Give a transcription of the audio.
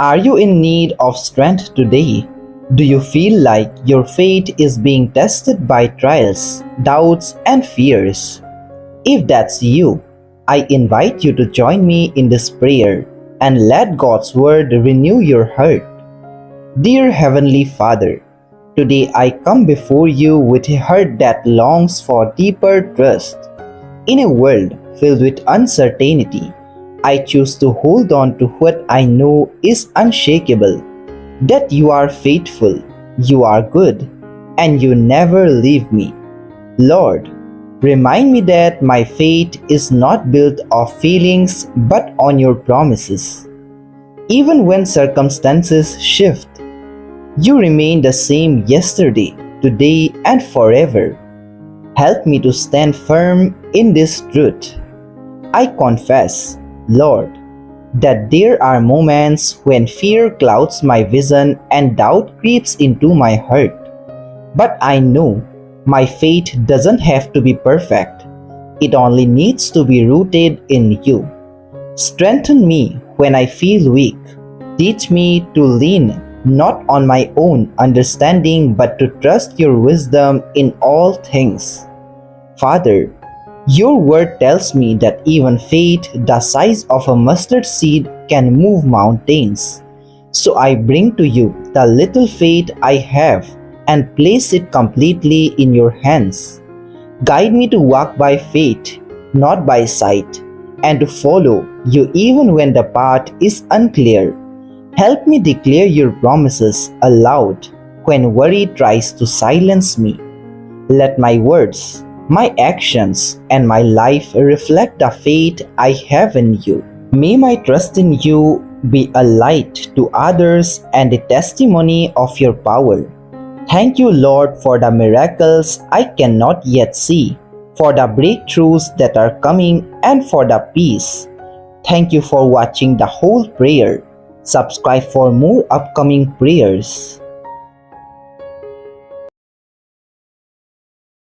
Are you in need of strength today? Do you feel like your faith is being tested by trials, doubts, and fears? If that's you, I invite you to join me in this prayer and let God's Word renew your heart. Dear Heavenly Father, today I come before you with a heart that longs for deeper trust. In a world filled with uncertainty, I choose to hold on to what I know is unshakable, that you are faithful, you are good, and you never leave me. Lord, remind me that my faith is not built of feelings but on your promises. Even when circumstances shift, you remain the same yesterday, today, and forever. Help me to stand firm in this truth. I confess, Lord, that there are moments when fear clouds my vision and doubt creeps into my heart. But I know my faith doesn't have to be perfect. It only needs to be rooted in you. Strengthen me when I feel weak. Teach me to lean not on my own understanding but to trust your wisdom in all things. Father, your word tells me that even faith the size of a mustard seed can move mountains. So I bring to you the little faith I have and place it completely in your hands. Guide me to walk by faith, not by sight, and to follow you even when the path is unclear. Help me declare your promises aloud when worry tries to silence me. Let my words, my actions, and my life reflect the faith I have in you. May my trust in you be a light to others and a testimony of your power. Thank you, Lord, for the miracles I cannot yet see, for the breakthroughs that are coming, and for the peace. Thank you for watching the whole prayer. Subscribe for more upcoming prayers.